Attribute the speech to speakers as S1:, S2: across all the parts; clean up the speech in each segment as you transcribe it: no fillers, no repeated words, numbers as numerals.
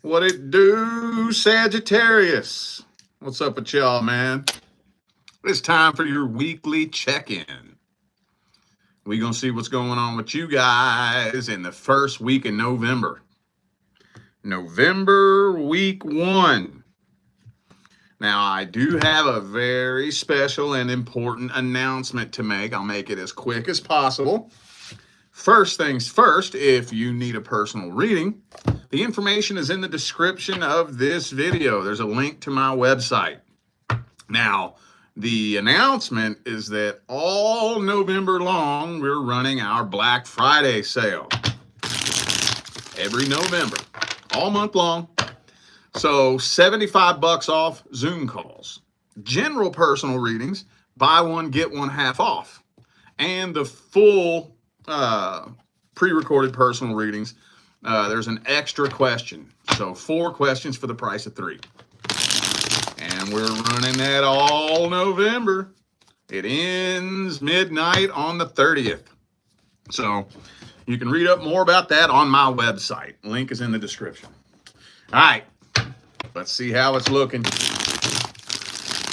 S1: What it do, Sagittarius? What's up with y'all, man? It's time for your weekly check-in. We're going to see what's going on with you guys in the first week of November. November week 1. Now, I do have a very special and important announcement to make. I'll make it as quick as possible. First things first, if you need a personal reading, the information is in the description of this video. There's a link to my website. Now, the announcement is that all November long, we're running our Black Friday sale. Every November, all month long. So $75 off Zoom calls. General personal readings, buy one, get one half off. And the full pre-recorded personal readings, there's an extra question. So 4 questions for the price of 3. And we're running that all November. It ends midnight on the 30th. So you can read up more about that on my website. Link is in the description. All right, let's see how it's looking.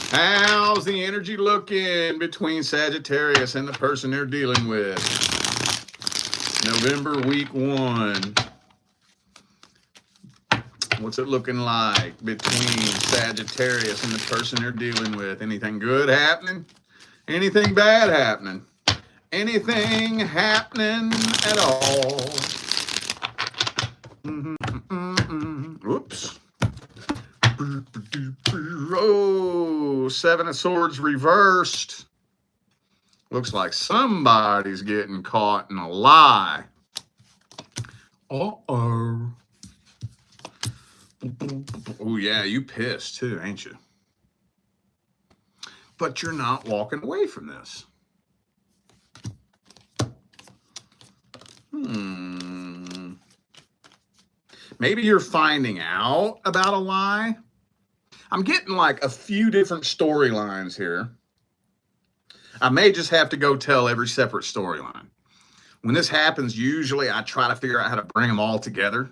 S1: How's the energy looking between Sagittarius and the person they're dealing with? November week 1. What's it looking like between Sagittarius and the person they're dealing with? Anything good happening? Anything bad happening? Anything happening at all? Oops. Oh, 7 of Swords reversed. Looks like somebody's getting caught in a lie. Uh-oh. Oh, yeah, you pissed too, ain't you? But you're not walking away from this. Maybe you're finding out about a lie. I'm getting like a few different storylines here. I may just have to go tell every separate storyline. When this happens, usually I try to figure out how to bring them all together,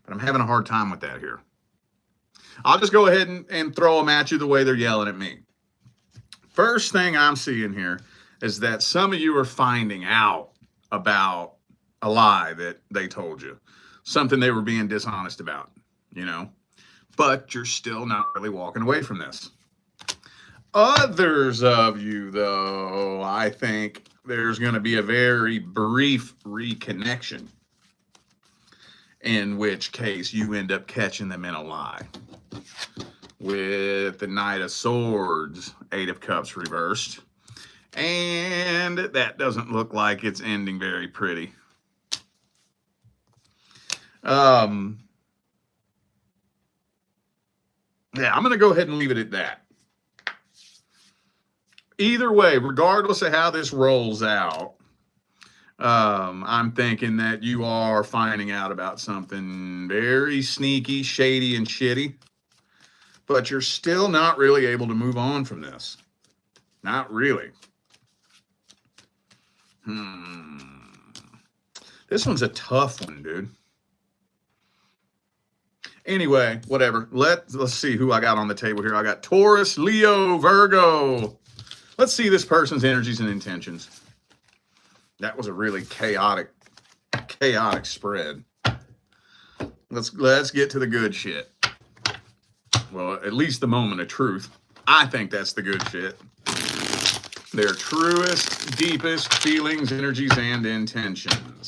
S1: but I'm having a hard time with that here. I'll just go ahead and throw them at you the way they're yelling at me. First thing I'm seeing here is that some of you are finding out about a lie that they told you, something they were being dishonest about, you know, but you're still not really walking away from this. Others of you, though, I think there's going to be a very brief reconnection, in which case you end up catching them in a lie. With the Knight of Swords, 8 of Cups reversed. And that doesn't look like it's ending very pretty. Yeah, I'm going to go ahead and leave it at that. Either way, regardless of how this rolls out, I'm thinking that you are finding out about something very sneaky, shady, and shitty, but you're still not really able to move on from this. Not really. This one's a tough one, dude. Anyway, whatever. Let's see who I got on the table here. I got Taurus, Leo, Virgo. Let's see this person's energies and intentions. That was a really chaotic spread. Let's get to the good shit. Well, at least the moment of truth. I think that's the good shit. Their truest, deepest feelings, energies, and intentions.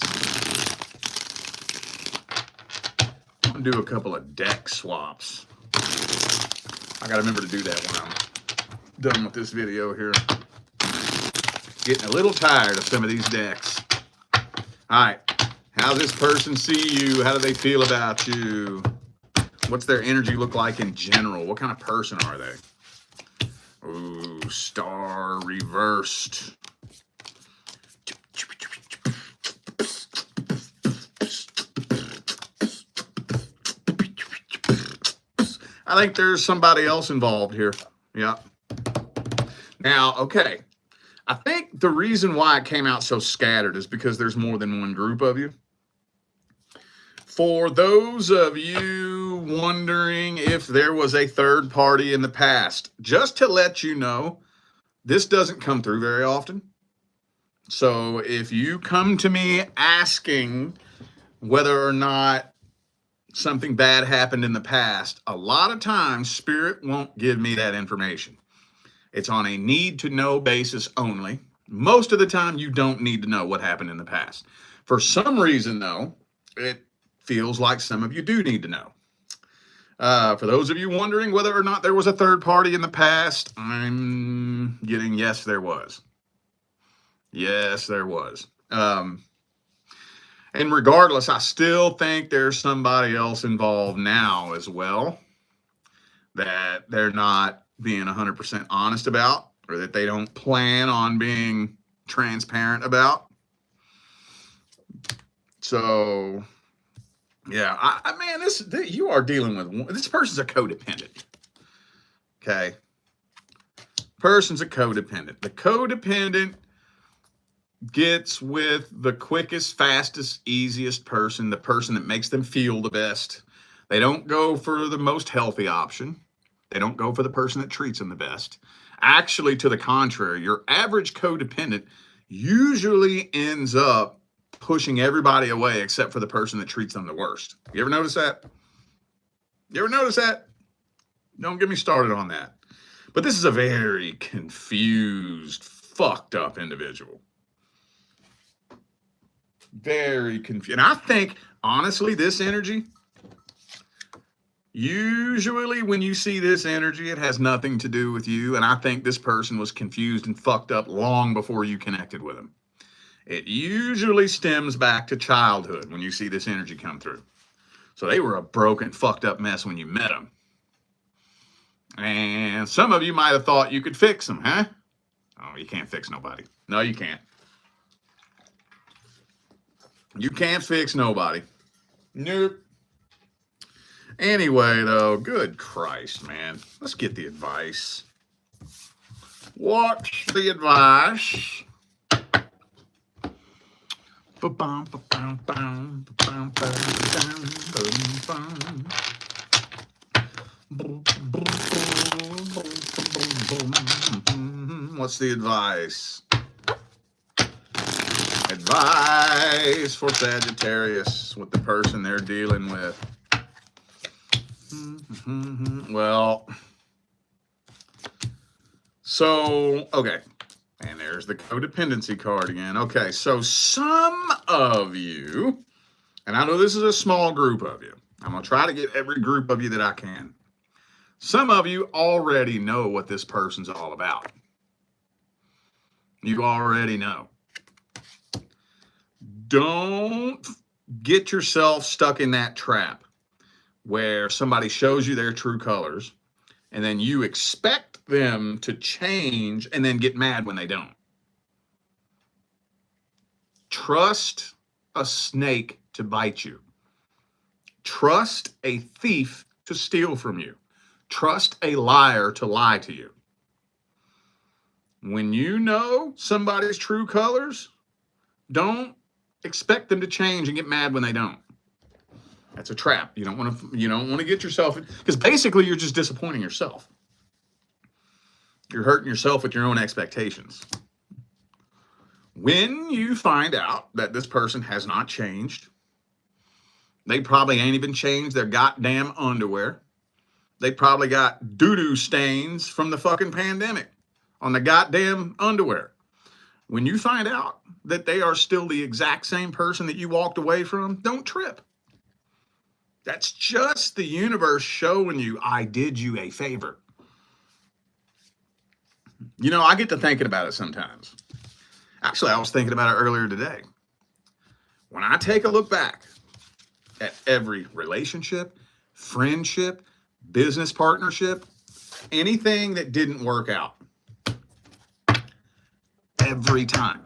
S1: I'm gonna do a couple of deck swaps. I gotta remember to do that when I'm done with this video here. Getting a little tired of some of these decks. All right, how does this person see you? How do they feel about you? What's their energy look like in general? What kind of person are they? Ooh, Star reversed. I think there's somebody else involved here. Yeah. Now, okay. I think the reason why it came out so scattered is because there's more than one group of you. For those of you wondering if there was a third party in the past, just to let you know, this doesn't come through very often. So if you come to me asking whether or not something bad happened in the past, a lot of times Spirit won't give me that information. It's on a need to know basis only. Most of the time, you don't need to know what happened in the past. For some reason, though, it feels like some of you do need to know. For those of you wondering whether or not there was a third party in the past, I'm getting yes, there was. Yes, there was. And regardless, I still think there's somebody else involved now as well that they're not being 100% honest about, or that they don't plan on being transparent about. So, yeah, man, you are dealing with, this person's a codependent. Okay. Person's a codependent. The codependent gets with the quickest, fastest, easiest person, the person that makes them feel the best. They don't go for the most healthy option. They don't go for the person that treats them the best. Actually, to the contrary, your average codependent usually ends up pushing everybody away except for the person that treats them the worst. You ever notice that? You ever notice that? Don't get me started on that. But this is a very confused, fucked up individual. Very confused. And I think, honestly, this energy, usually when you see this energy, it has nothing to do with you. And I think this person was confused and fucked up long before you connected with them. It usually stems back to childhood when you see this energy come through. So they were a broken, fucked up mess when you met them. And some of you might have thought you could fix them, huh? Oh, you can't fix nobody. No, you can't. You can't fix nobody. Nope. Anyway, though, good Christ, man. Let's get the advice. What's the advice? What's the advice? Advice for Sagittarius with the person they're dealing with. Well, so, okay. And there's the codependency card again. Okay, so some of you, and I know this is a small group of you. I'm going to try to get every group of you that I can. Some of you already know what this person's all about. You already know. Don't get yourself stuck in that trap where somebody shows you their true colors and then you expect them to change and then get mad when they don't. Trust a snake to bite you. Trust a thief to steal from you. Trust a liar to lie to you. When you know somebody's true colors, don't expect them to change and get mad when they don't. That's a trap. You don't want to get yourself, because basically you're just disappointing yourself. You're hurting yourself with your own expectations. When you find out that this person has not changed, they probably ain't even changed their goddamn underwear. They probably got doo-doo stains from the fucking pandemic on the goddamn underwear. When you find out that they are still the exact same person that you walked away from, don't trip. That's just the universe showing you, I did you a favor. You know, I get to thinking about it sometimes. Actually, I was thinking about it earlier today. When I take a look back at every relationship, friendship, business partnership, anything that didn't work out, every time,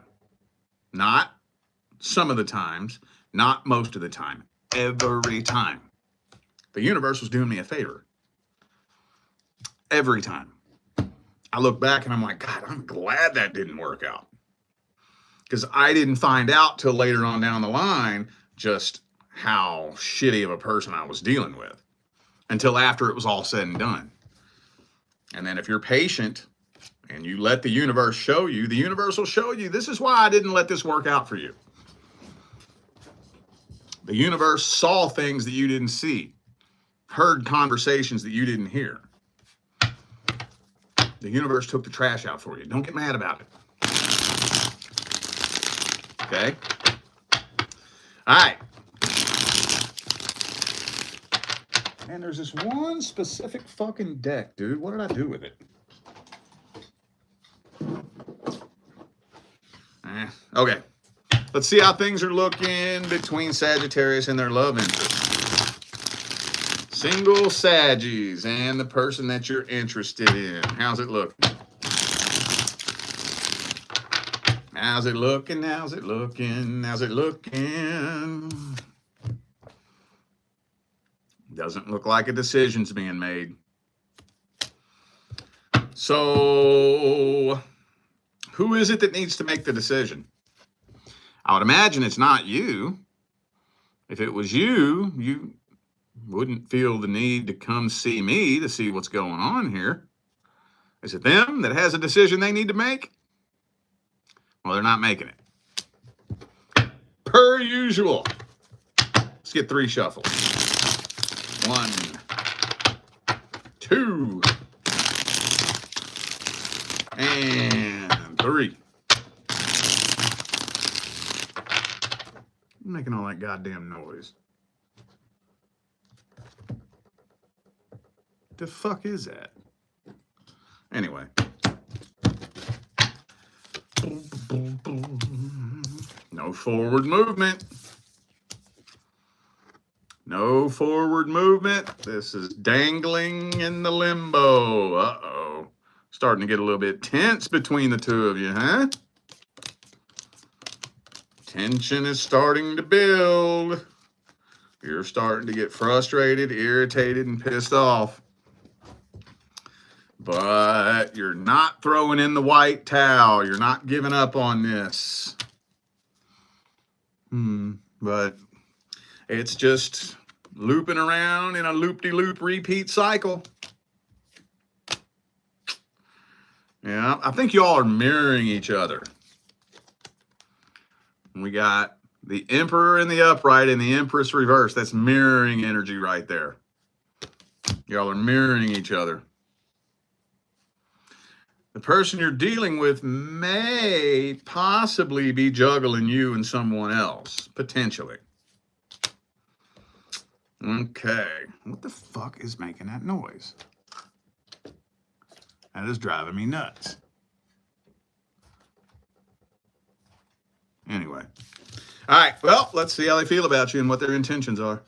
S1: not some of the times, not most of the time, every time, the universe was doing me a favor. Every time. I look back and I'm like, God, I'm glad that didn't work out. Because I didn't find out till later on down the line just how shitty of a person I was dealing with until after it was all said and done. And then if you're patient and you let the universe show you, the universe will show you, this is why I didn't let this work out for you. The universe saw things that you didn't see, heard conversations that you didn't hear. The universe took the trash out for you. Don't get mad about it. Okay? All right. And there's this one specific fucking deck, dude. What did I do with it? Okay. Let's see how things are looking between Sagittarius and their love interest. Single Saggies and the person that you're interested in. How's it looking? How's it looking? How's it looking? How's it looking? Doesn't look like a decision's being made. So, who is it that needs to make the decision? I would imagine it's not you. If it was you, you wouldn't feel the need to come see me to see what's going on here. Is it them that has a decision they need to make? Well, they're not making it. Per usual. Let's get 3 shuffles. 1, 2, and 3. I'm making all that goddamn noise. The fuck is that? Anyway. No forward movement. No forward movement. This is dangling in the limbo. Uh-oh. Starting to get a little bit tense between the two of you, huh? Tension is starting to build. You're starting to get frustrated, irritated, and pissed off. But you're not throwing in the white towel. You're not giving up on this. But it's just looping around in a loop-de-loop repeat cycle. Yeah, I think you all are mirroring each other. We got the Emperor in the upright and the Empress reverse. That's mirroring energy right there. Y'all are mirroring each other. The person you're dealing with may possibly be juggling you and someone else, potentially. Okay. What the fuck is making that noise? That is driving me nuts. Anyway. All right. Well, let's see how they feel about you and what their intentions are.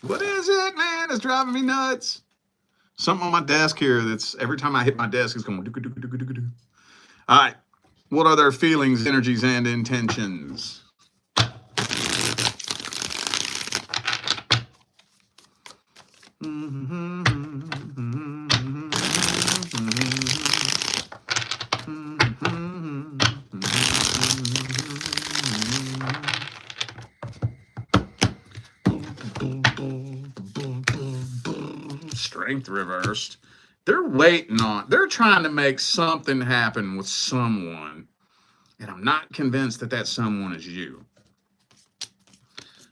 S1: What is it, man? It's driving me nuts. Something on my desk here that's every time I hit my desk, it's going do. All right. What are their feelings, energies, and intentions? Strength reversed. They're waiting on, they're trying to make something happen with someone. And I'm not convinced that that someone is you.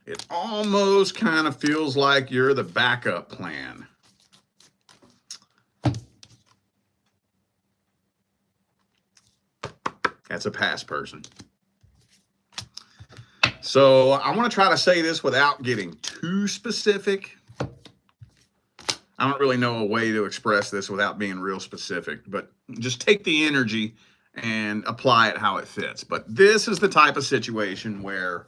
S1: It almost kind of feels like you're the backup plan. That's a past person. So I want to try to say this without getting too specific. I don't really know a way to express this without being real specific, but just take the energy and apply it how it fits. But this is the type of situation where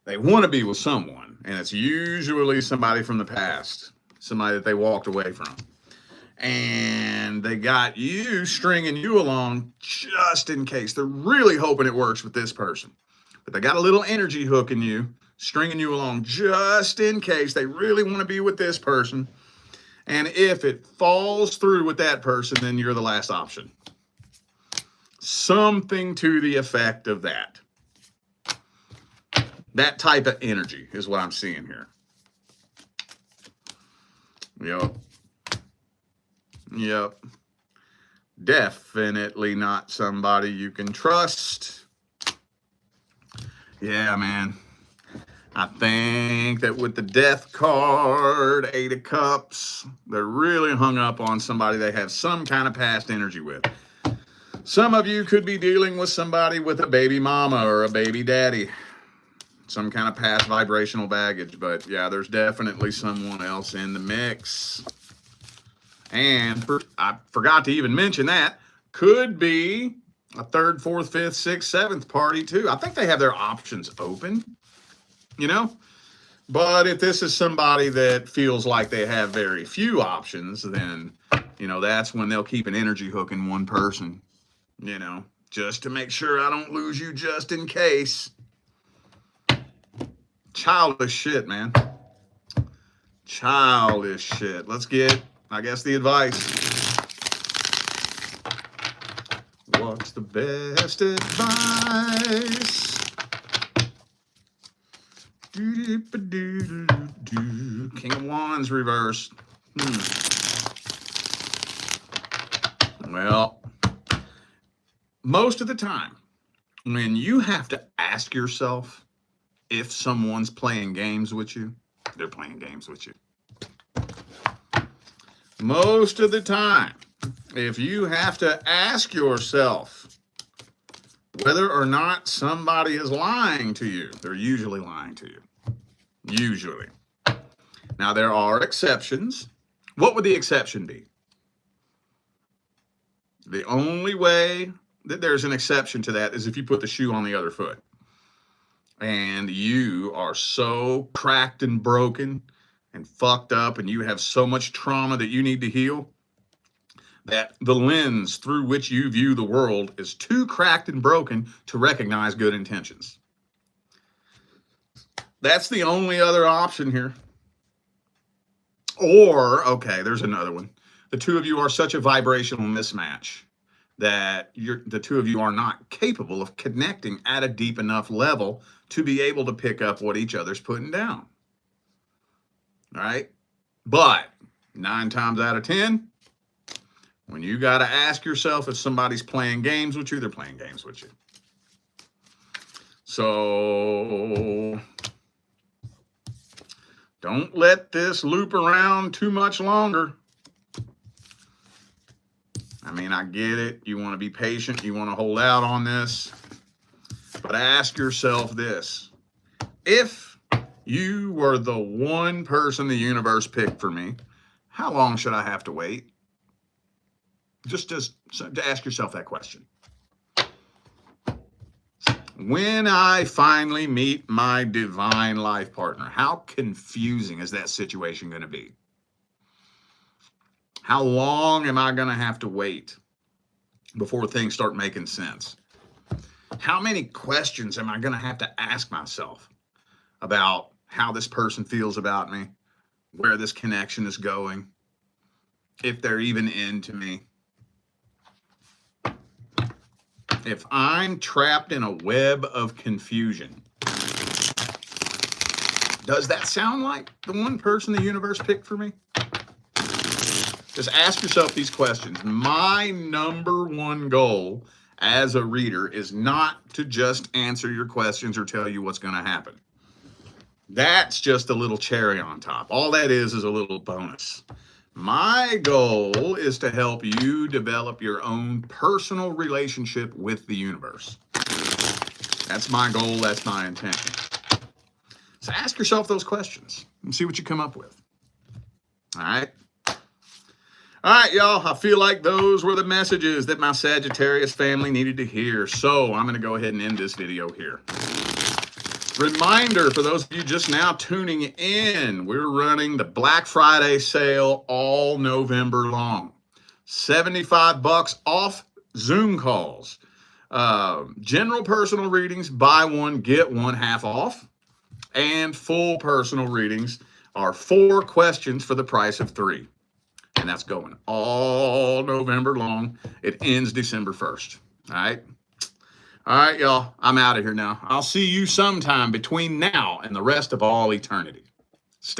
S1: they want to be with someone, and it's usually somebody from the past, somebody that they walked away from. And they got you stringing you along just in case. They're really hoping it works with this person. But they got a little energy hooking you, stringing you along just in case they really want to be with this person. And if it falls through with that person, then you're the last option. Something to the effect of that. That type of energy is what I'm seeing here. Yep. Yep. Definitely not somebody you can trust. Yeah, man. I think that with the Death card, 8 of Cups, they're really hung up on somebody they have some kind of past energy with. Some of you could be dealing with somebody with a baby mama or a baby daddy. Some kind of past vibrational baggage. But yeah, there's definitely someone else in the mix. And I forgot to even mention that. Could be a 3rd, 4th, 5th, 6th, 7th party too. I think they have their options open, you know. But if this is somebody that feels like they have very few options, then, you know, that's when they'll keep an energy hook in one person, you know, just to make sure I don't lose you just in case. Childish shit, man. Childish shit. Let's get, I guess, the advice. What's the best advice? King of Wands reversed. Well, most of the time, when you have to ask yourself if someone's playing games with you, they're playing games with you. Most of the time, if you have to ask yourself whether or not somebody is lying to you, they're usually lying to you. Usually. Now, there are exceptions. What would the exception be? The only way that there's an exception to that is if you put the shoe on the other foot. And you are so cracked and broken and fucked up, and you have so much trauma that you need to heal, that the lens through which you view the world is too cracked and broken to recognize good intentions. That's the only other option here. Or, okay, there's another one. The two of you are such a vibrational mismatch that the two of you are not capable of connecting at a deep enough level to be able to pick up what each other's putting down. All right? But 9 times out of 10, when you got to ask yourself if somebody's playing games with you, they're playing games with you. So don't let this loop around too much longer. I mean, I get it. You want to be patient. You want to hold out on this. But ask yourself this. If you were the one person the universe picked for me, how long should I have to wait? Just to ask yourself that question. When I finally meet my divine life partner, how confusing is that situation going to be? How long am I going to have to wait before things start making sense? How many questions am I going to have to ask myself about how this person feels about me, where this connection is going, if they're even into me? If I'm trapped in a web of confusion, does that sound like the one person the universe picked for me? Just ask yourself these questions. My number one goal as a reader is not to just answer your questions or tell you what's going to happen. That's just a little cherry on top. All that is a little bonus. My goal is to help you develop your own personal relationship with the universe. That's my goal. That's my intention. So ask yourself those questions and see what you come up with. All right. All right, y'all. I feel like those were the messages that my Sagittarius family needed to hear. So I'm going to go ahead and end this video here. Reminder for those of you just now tuning in, we're running the Black Friday sale all November long. $75 off Zoom calls. General personal readings, buy one, get one half off. And full personal readings are 4 questions for the price of 3. and that's going all November long. It ends December 1st. All right. All right, y'all. I'm out of here now. I'll see you sometime between now and the rest of all eternity.